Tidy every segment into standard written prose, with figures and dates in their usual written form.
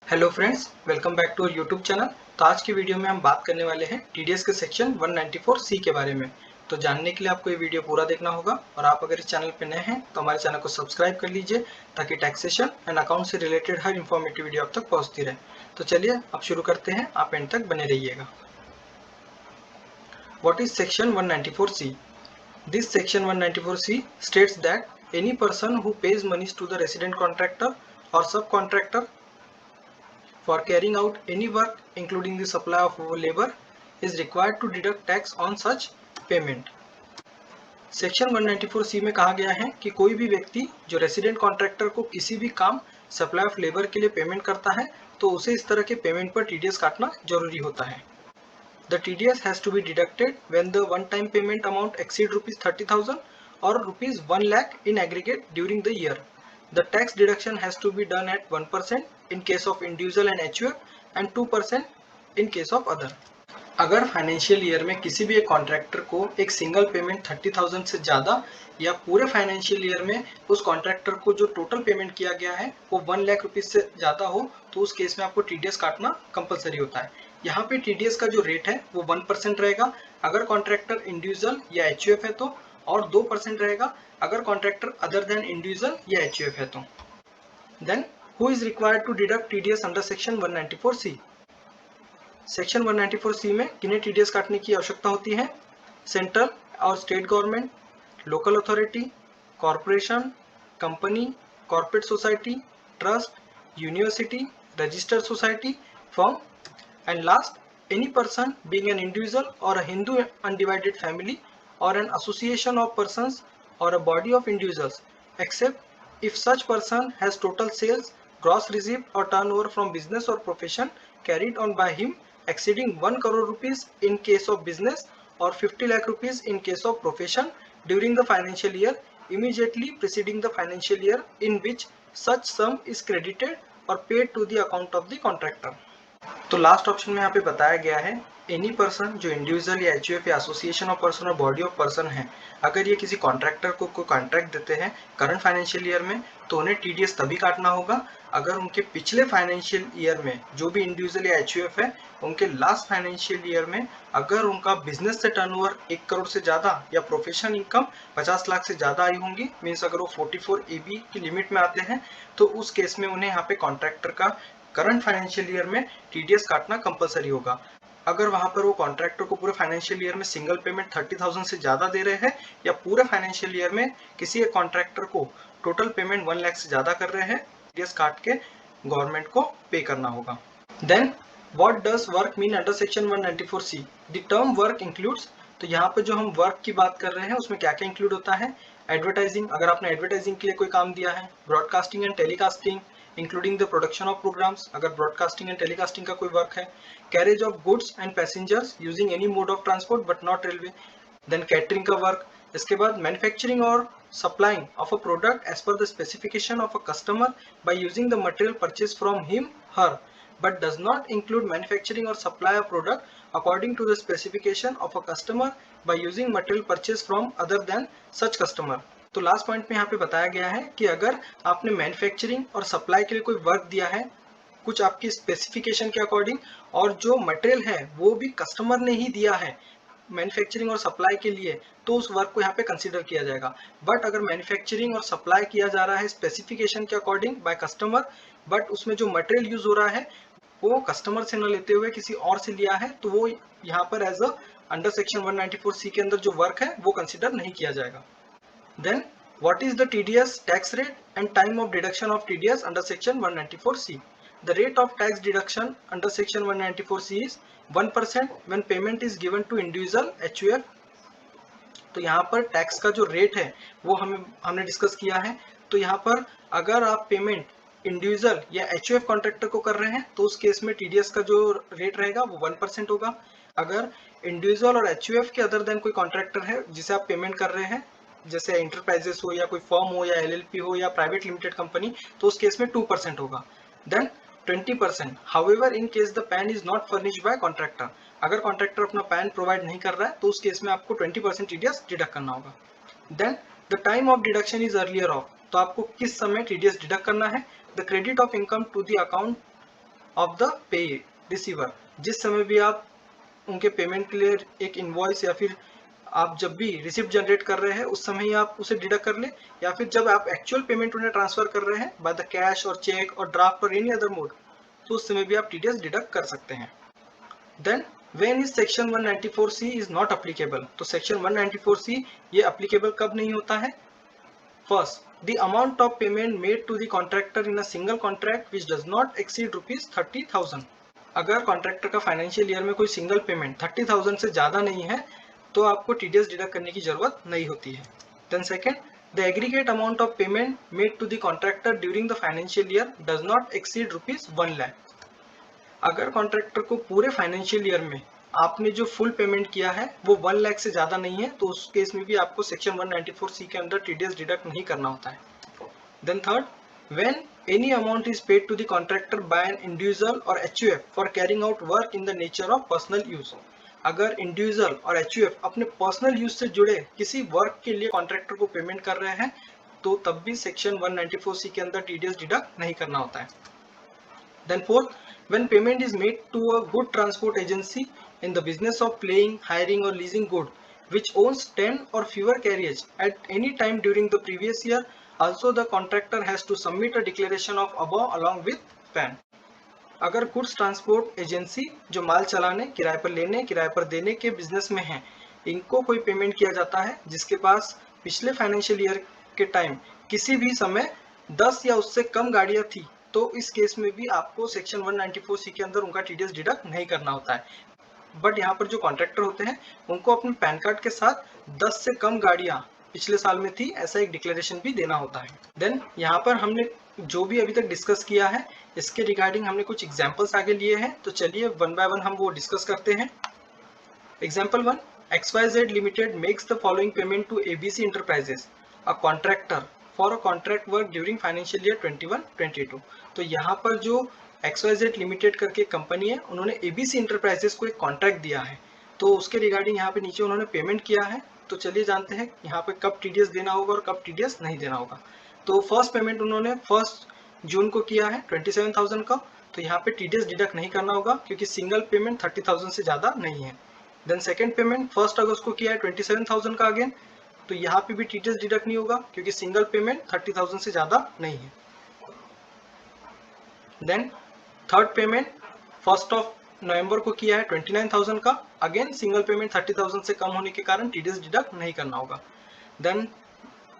Hello friends, welcome back to our YouTube channel. तो आज की वीडियो में हम बात करने वाले हैं टीडीएस के सेक्शन 194 सी के बारे में। तो जानने के लिए आपको ये वीडियो पूरा देखना होगा और आप अगर इस चैनल पर नए हैं तो हमारे चैनल को सब्सक्राइब कर लीजिए ताकि टैक्सेशन एंड अकाउंट से रिलेटेड हर इन्फॉर्मेटिव वीडियो आप तक पहुँचती रहे। तो चलिए अब शुरू करते हैं, आप एंड तक बने रहिएगा। What is section 194C? This section 194C states that any person who pays monies to the resident contractor or subcontractor for carrying out any work including the supply of labor is required to deduct tax on such payment. Section 194C में कहा गया है कि कोई भी व्यक्ति जो resident contractor को किसी भी काम सप्लाई ऑफ लेबर के लिए पेमेंट करता है तो उसे इस तरह के पेमेंट पर टीडीएस काटना जरूरी होता है। The TDS has to be deducted when the one-time payment amount exceed rupees 30,000 or rupees 1 lakh in aggregate during the year. The tax deduction has to be done at 1% in case of individual and HUF and 2% in case of other. अगर financial year में किसी भी एक contractor को एक single payment 30,000 से ज़्यादा या पूरे फाइनेंशियल ईयर में उस कॉन्ट्रैक्टर को जो टोटल पेमेंट किया गया है वो 1 लाख रुपीज़ से ज़्यादा हो तो उस केस में आपको टीडीएस काटना कंपलसरी होता है। यहाँ पे टीडीएस का जो रेट है वो 1% रहेगा अगर कॉन्ट्रैक्टर इंडिविजुअल या एचयूएफ है तो, और 2% रहेगा अगर कॉन्ट्रैक्टर अदर देन इंडिविजुअल या एचयूएफ है तो। Then who is required to deduct TDS under section 194C? Section 194C में किन्हें टीडीएस काटने की आवश्यकता होती है? सेंट्रल और state government, local authority, corporation, company, corporate society, trust, university, registered society, firm, and last, any person being an individual or a Hindu undivided family or an association of persons or a body of individuals, except if such person has total sales, gross receipt or turnover from business or profession carried on by him exceeding 1 crore rupees in case of business or 50 lakh rupees in case of profession during the financial year immediately preceding the financial year in which such sum is credited or paid to the account of the contractor. तो last option में यहाँ पे बताया गया है any person जो individual या HUF या एसोसिएशन ऑफ पर्सन और बॉडी ऑफ पर्सन है, अगर ये किसी कॉन्ट्रैक्टर को कोई कॉन्ट्रैक्ट देते हैं करंट फाइनेंशियल ईयर में तो उन्हें टीडीएस तभी काटना होगा अगर उनके पिछले फाइनेंशियल ईयर में जो भी इंडिविजुअल या एचयूएफ है उनके लास्ट फाइनेंशियल ईयर में अगर उनका बिजनेस से टर्नओवर 1 करोड़ से ज़्यादा या प्रोफेशनल इनकम 50 लाख से ज़्यादा आई होंगी, मीन्स अगर वो 44AB की लिमिट में आते हैं तो उस केस में उन्हें यहाँ पे कॉन्ट्रैक्टर का करंट फाइनेंशियल ईयर में टीडीएस काटना कंपलसरी होगा। अगर वहां पर वो कॉन्ट्रैक्टर को पूरे फाइनेंशियल ईयर में सिंगल पेमेंट 30,000 से ज़्यादा दे रहे हैं या पूरे फाइनेंशियल ईयर में किसी एक कॉन्ट्रैक्टर को टोटल पेमेंट 1 लाख से ज़्यादा कर रहे हैं, टीडीएस काट के गवर्नमेंट को पे करना होगा। Then what does work mean under section 194C? The term work includes, तो यहाँ पर जो हम वर्क की बात कर रहे हैं उसमें क्या क्या इंक्लूड होता है? एडवर्टाइजिंग, अगर आपने एडवर्टाइजिंग के लिए कोई काम दिया है, broadcasting and telecasting including the production of programmes, अगर ब्रॉडकास्टिंग एंड टेलीकास्टिंग का कोई वर्क है, carriage of goods and passengers using any mode of transport but not railway, then catering का वर्क, इसके बाद मैन्युफैक्चरिंग और supplying of a product as per the specification of a customer by using the material purchase from him her but does not include manufacturing or supply of product according to the specification of a customer by using material purchased from other than such customer. तो last point में यहाँ पे बताया गया है कि अगर आपने मैन्युफैक्चरिंग और सप्लाई के लिए कोई वर्क दिया है कुछ आपकी स्पेसिफिकेशन के अकॉर्डिंग और जो मटेरियल है वो भी कस्टमर ने ही दिया है मैन्युफैक्चरिंग और सप्लाई के लिए, तो उस वर्क को यहाँ पे कंसीडर किया जाएगा। बट अगर मैन्युफैक्चरिंग और सप्लाई किया जा रहा है स्पेसिफिकेशन के अकॉर्डिंग बाय कस्टमर, बट उसमें जो मटेरियल यूज हो रहा है वो कस्टमर से न लेते हुए किसी और से लिया है, तो वो यहाँ पर as a under section 194C के अंदर जो वर्क है वो कंसीडर नहीं किया जाएगा। Then what is the TDS tax rate and time of deduction of TDS under section 194C? The rate of tax deduction under section 194C is 1% when payment is given to individual HUF. तो यहाँ पर tax का जो rate है वो हमने discuss किया है। तो यहाँ पर अगर आप पेमेंट इंडिविजुअल या HUF कॉन्ट्रैक्टर को कर रहे हैं तो उस केस में TDS का जो रेट रहेगा वो 1% होगा। अगर इंडिविजुअल और HUF के अदर देन कोई कॉन्ट्रैक्टर है जिसे आप पेमेंट कर रहे हैं जैसे एंटरप्राइजेस हो या कोई फर्म हो या एलएलपी हो या प्राइवेट लिमिटेड कंपनी, तो उस केस में 2% होगा। Then 20% however in case the PAN is not furnished by contractor, अगर कॉन्ट्रैक्टर अपना पैन प्रोवाइड नहीं कर रहा है तो उस केस में आपको 20% टीडीएस डिडक्ट करना होगा। Then the time of deduction is earlier of, तो आपको किस समय टीडीएस डिडक्ट करना है? The credit of income to the account of the pay receiver. जिस समय भी आप उनके पेमेंट के लिए एक इनवॉइस या फिर आप जब भी रिसिप्ट जनरेट कर रहे हैं उस समय ही आप उसे डिडक्ट कर ले, या फिर जब आप एक्चुअल पेमेंट उन्हें ट्रांसफर कर रहे हैं बाय द कैश और चेक और ड्राफ्ट और एनी अदर मोड, तो उस समय भी आप टीडीएस डिडक्ट कर सकते हैं। Then when is section 194C is not applicable, तो सेक्शन 194C ये अप्लीकेबल कब नहीं होता है? First, the amount of payment made to the contractor in a single contract which does not exceed ₹30,000। अगर कॉन्ट्रैक्टर का फाइनेंशियल ईयर में कोई सिंगल पेमेंट 30,000 से ज्यादा नहीं है तो आपको टीडीएस डिडक्ट करने की जरूरत नहीं होती है। Then second, the aggregate amount of payment made to the contractor during the financial year does not exceed ₹1 lakh. अगर कॉन्ट्रैक्टर को पूरे फाइनेंशियल ईयर में आपने जो फुल पेमेंट किया है वो 1 लाख से ज्यादा नहीं है तो उस केस में भी आपको सेक्शन 194C के अंदर टीडीएस डिडक्ट नहीं करना होता है। Then third, when any amount is paid to the contractor by an individual or HUF for carrying out work in the nature of personal use। अगर इंडिविजुअल और HUF अपने personal use से जुड़े किसी वर्क के लिए कॉन्ट्रैक्टर को payment कर रहे हैं तो तब भी सेक्शन 194C के अंदर टीडीएस डिडक्ट नहीं करना होता है। Then fourth, when payment is made to a good transport agency in the business of playing, hiring or leasing good which owns 10 or fewer carriage at any time during the previous year, also the contractor has to submit a declaration of above along with PAN। अगर goods transport agency जो माल चलाने, किराए पर लेने, किराए पर देने के बिजनेस में है, इनको कोई पेमेंट किया जाता है जिसके पास पिछले फाइनेंशियल ईयर के टाइम किसी भी समय 10 या उससे कम गाड़ियां थी, तो इस केस में भी आपको सेक्शन 194C के अंदर उनका टीडीएस डिडक्ट नहीं करना होता है। बट यहाँ पर जो कॉन्ट्रैक्टर होते हैं उनको अपने पैन कार्ड के साथ 10 से कम गाड़ियां पिछले साल में थी ऐसा एक डिक्लेरेशन भी देना होता है। देन यहाँ पर हमने जो भी अभी तक डिस्कस किया है इसके रिगार्डिंग हमने कुछ एग्जांपल्स आगे लिए हैं, तो चलिए वन बाय वन हम वो डिस्कस करते हैं। Example 1, XYZ limited makes the following payment to ABC enterprises a contractor for a contract work during financial year 21-22। तो यहाँ पर जो XYZ लिमिटेड करके कंपनी है उन्होंने ABC इंटरप्राइजेस को एक कॉन्ट्रैक्ट दिया है, तो उसके रिगार्डिंग यहाँ पे नीचे उन्होंने पेमेंट किया है। तो चलिए जानते हैं यहाँ पे कब टीडीएस देना होगा और कब टीडीएस नहीं देना होगा। तो फर्स्ट पेमेंट उन्होंने 1 जून को किया है 27,000 का, तो यहाँ पे टीडीएस डिडक्ट नहीं करना होगा क्योंकि सिंगल पेमेंट 30,000 से ज्यादा नहीं है। देन सेकंड पेमेंट 1 अगस्त को किया है 27,000 का अगेन, तो यहाँ पे भी टीडीएस डिडक्ट नहीं होगा क्योंकि सिंगल पेमेंट 30,000 से ज्यादा नहीं है। देन थर्ड पेमेंट 1 नवंबर को किया है 29,000 का, अगेन सिंगल पेमेंट 30,000 से कम होने के कारण टीडीएस डिडक्ट नहीं करना होगा। देन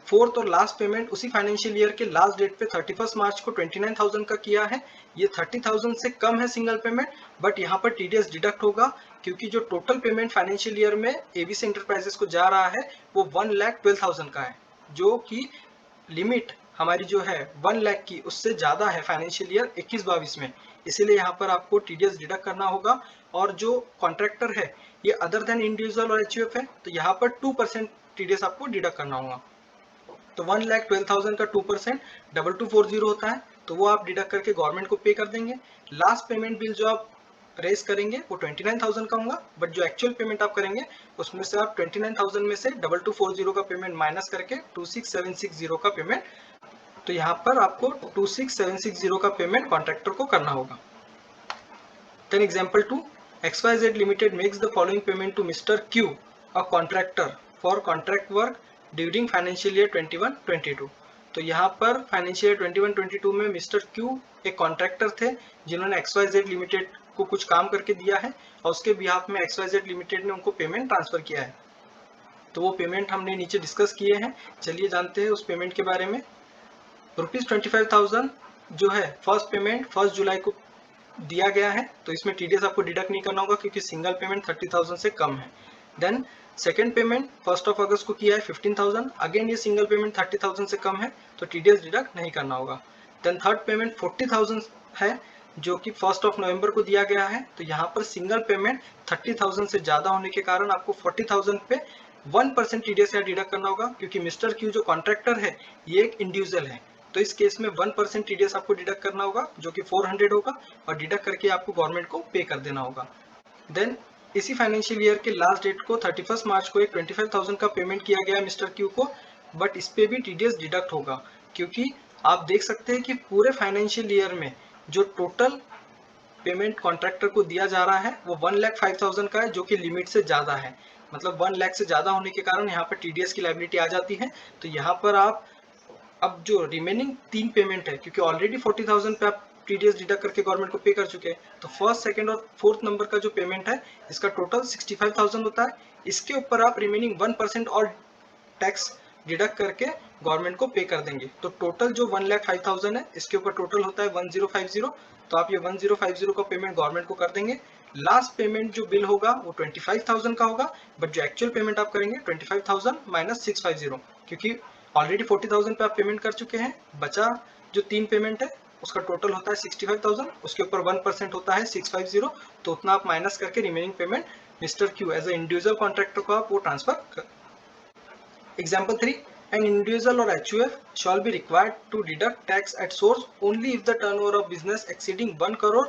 फोर्थ और लास्ट पेमेंट उसी फाइनेंशियल ईयर के लास्ट डेट पे 31 मार्च को 29,000 का किया है, ये 30,000 से कम है सिंगल पेमेंट, बट यहाँ पर टीडीएस डिडक्ट होगा क्योंकि जो टोटल पेमेंट फाइनेंशियल ईयर में एबीसी इंटरप्राइजेस को जा रहा है वो 1,12,000 का है, जो कि लिमिट हमारी जो है 1 लाख की उससे ज्यादा है फाइनेंशियल ईयर 21-22 में, इसीलिए यहाँ पर आपको टीडीएस डिडक्ट करना होगा। और जो कॉन्ट्रैक्टर है ये अदर देन इंडिविजुअल और HUF है, तो यहाँ पर 2% टीडीएस आपको डिडक्ट करना होगा। तो 1,12,000 का 2% 2240 होता है, तो वो आप डिडक्ट करके गवर्नमेंट को पे कर देंगे। लास्ट पेमेंट बिल जो आप रेस करेंगे वो 29,000 का होगा, बट जो एक्चुअल पेमेंट आप करेंगे उसमें से आप 29,000 में से 2240 का पेमेंट माइनस करके 26,760 का पेमेंट, तो यहाँ पर आपको 26,760 का पेमेंट कॉन्ट्रैक्टर को करना होगा। Then example 2, XYZ limited makes the following payment to mister Q a contractor for contract work during financial year 21-22। तो यहाँ पर फाइनेंशियल ईयर 21-22 में मिस्टर Q एक कॉन्ट्रैक्टर थे जिन्होंने XYZ लिमिटेड को कुछ काम करके दिया है और उसके बिहाफ में XYZ लिमिटेड ने उनको पेमेंट ट्रांसफर किया है। तो वो पेमेंट हमने नीचे डिस्कस किए हैं, चलिए जानते हैं उस पेमेंट के बारे में। ₹25,000 जो है फर्स्ट पेमेंट 1 जुलाई को दिया गया है, तो इसमें टीडीएस आपको डिडक्ट नहीं करना होगा क्योंकि सिंगल पेमेंट 30,000 से कम है। देन सेकेंड पेमेंट 1 अगस्त को किया है 15,000, अगेन ये सिंगल पेमेंट 30,000 से कम है तो टीडीएस डिडक्ट नहीं करना होगा। देन थर्ड पेमेंट 40,000 है जो कि 1 नवंबर को दिया गया है, तो यहाँ पर सिंगल पेमेंट 30,000 से ज्यादा होने के कारण आपको 40,000 पे 1% टीडीएस यहाँ डिडक्ट करना होगा क्योंकि मिस्टर Q जो कॉन्ट्रैक्टर है ये एक इंडिविजुअल है, तो इस केस में 1% टीडीएस आपको डिडक्ट करना होगा जो कि 400 होगा और डिडक्ट करके आपको गवर्नमेंट को पे कर देना होगा। देन इसी फाइनेंशियल ईयर के लास्ट डेट को 31 मार्च को एक 25,000 का पेमेंट किया गया मिस्टर Q को, बट इस पे भी टीडीएस डिडक्ट होगा क्योंकि आप देख सकते हैं कि पूरे फाइनेंशियल ईयर में जो टोटल पेमेंट कॉन्ट्रैक्टर को दिया जा रहा है वो 1,05,000 का है, जो कि लिमिट से ज़्यादा है। मतलब 1 लाख से ज़्यादा होने के कारण यहाँ पर टीडीएस की लायबिलिटी आ जाती है। तो यहाँ पर आप अब जो रिमेनिंग 3 पेमेंट है, क्योंकि ऑलरेडी 40,000 पे आप टीडीएस डिडक्ट करके गवर्नमेंट को पे कर चुके हैं, तो फर्स्ट, सेकंड और फोर्थ नंबर का जो पेमेंट है इसका टोटल 65,000 होता है। इसके ऊपर आप रिमेनिंग 1% और टैक्स डिडक्ट करके गवर्नमेंट को पे कर देंगे। तो टोटल जो 1,05,000 है इसके ऊपर टोटल होता है 1050। तो आप ये 1050 का पेमेंट गवर्नमेंट को कर देंगे। लास्ट पेमेंट जो बिल होगा वो 25,000 का होगा, बट जो एक्चुअल पेमेंट आप करेंगे 25,000 माइनस 650, क्योंकि ऑलरेडी 40,000 पे आप पेमेंट कर चुके हैं। बचा जो 3 पेमेंट है उसका टोटल होता है 65,000, उसके ऊपर 1% होता है 650, तो उतना आप माइनस करके remaining payment mister Q as a individual contractor को आप वो ट्रांसफर कर। Example 3. An individual or HUF shall be required to deduct tax at source only if the turnover of business exceeding 1 crore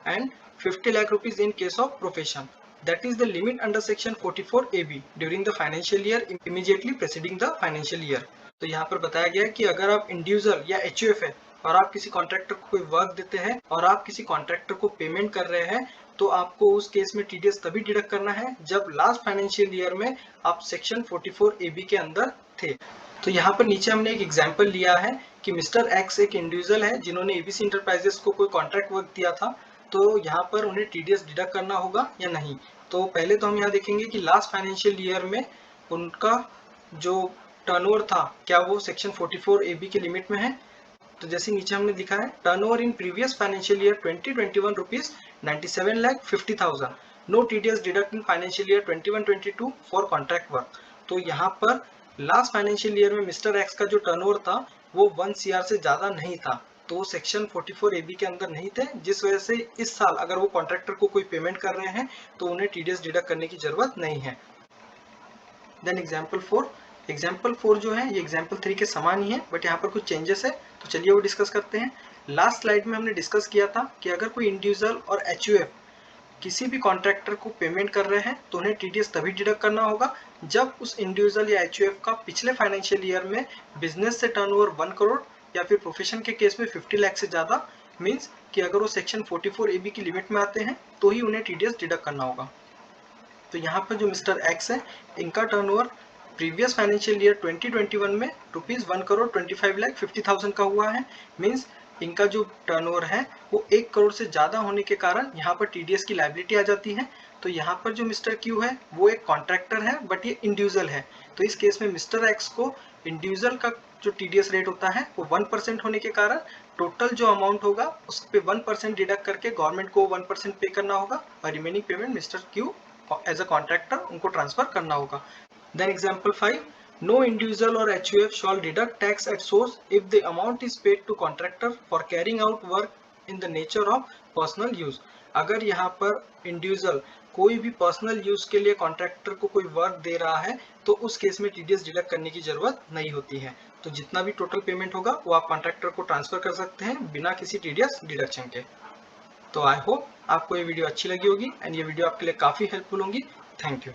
and 50 lakh rupees in case of profession. That is the limit under section 44AB during the financial year immediately preceding the financial year. तो यहाँ पर बताया गया है कि अगर आप individual या HUF है और आप किसी कॉन्ट्रैक्टर को कोई वर्क देते हैं और आप किसी कॉन्ट्रैक्टर को पेमेंट कर रहे हैं, तो आपको उस केस में टीडीएस तभी डिडक्ट करना है जब लास्ट फाइनेंशियल ईयर में आप सेक्शन 44AB के अंदर थे। तो यहाँ पर नीचे हमने एक एग्जांपल लिया है कि मिस्टर एक्स एक इंडिविजुअल है जिन्होंने एबीसी इंटरप्राइजेस को कोई कॉन्ट्रैक्ट वर्क दिया था, तो यहाँ पर उन्हें टीडीएस डिडक्ट करना होगा या नहीं। तो पहले तो हम यहाँ देखेंगे कि लास्ट फाइनेंशियल ईयर में उनका जो टर्नओवर था क्या वो सेक्शन 44AB के लिमिट में है। तो जैसे नीचे हमने लिखा है, turnover in previous financial year 2021 rupees 97,50,000, no TDS deduct in financial year 21-22 for contract work. तो यहाँ पर लास्ट फाइनेंशियल ईयर में मिस्टर एक्स का जो टर्नओवर था वो 1 CR से ज़्यादा नहीं था, तो वो सेक्शन 44AB के अंदर नहीं थे, जिस वजह से इस साल अगर वो कॉन्ट्रैक्टर को कोई पेमेंट कर रहे हैं तो उन्हें टीडीएस डिडक्ट करने की जरूरत नहीं है। देन एग्जाम्पल 4 जो है ये एग्जाम्पल 3 के समान ही है, बट यहाँ पर कुछ चेंजेस है, तो चलिए वो डिस्कस करते हैं। लास्ट स्लाइड में हमने डिस्कस किया था कि अगर कोई इंडिविजुअल और HUF किसी भी कॉन्ट्रैक्टर को पेमेंट कर रहे हैं तो उन्हें टीडीएस तभी डिडक्ट करना होगा जब उस इंडिविजुअल या HUF का पिछले फाइनेंशियल ईयर में बिजनेस से टर्नओवर 1 करोड़ या फिर प्रोफेशन के केस में 50 लाख से ज़्यादा, मीन्स कि अगर वो सेक्शन 44AB की लिमिट में आते हैं तो ही उन्हें टीडीएस डिडक्ट करना होगा। तो यहाँ पर जो मिस्टर एक्स है इनका टर्नओवर प्रीवियस फाइनेंशियल ईयर 2021 में रुपीज 1,25,50,000 का हुआ है, मीन्स इनका जो टर्नओवर है वो 1 करोड़ से ज़्यादा होने के कारण यहाँ पर टीडीएस की लायबिलिटी आ जाती है। तो यहाँ पर जो मिस्टर क्यू है वो एक कॉन्ट्रैक्टर है बट ये इंडिविजुअल है, तो इस केस में मिस्टर एक्स को इंडिविजुअल का जो टीडीएस रेट होता है वो 1% होने के कारण टोटल जो अमाउंट होगा उस पर 1% डिडक्ट करके गवर्नमेंट को 1% पे करना होगा और remaining payment mister Q as a contractor उनको ट्रांसफर करना होगा। Then example 5, no individual or HUF shall deduct tax at source if the amount is paid to contractor for carrying out work in the nature of personal use। अगर यहाँ पर individual कोई भी personal use के लिए contractor को कोई work दे रहा है तो उस केस में टीडीएस डिडक्ट करने की जरूरत नहीं होती है। तो जितना भी टोटल पेमेंट होगा वो आप कॉन्ट्रैक्टर को ट्रांसफर कर सकते हैं बिना किसी टीडीएस डिडक्शन के। तो आई होप आपको ये वीडियो अच्छी लगी होगी एंड ये वीडियो आपके लिए काफ़ी हेल्पफुल होगी। Thank you.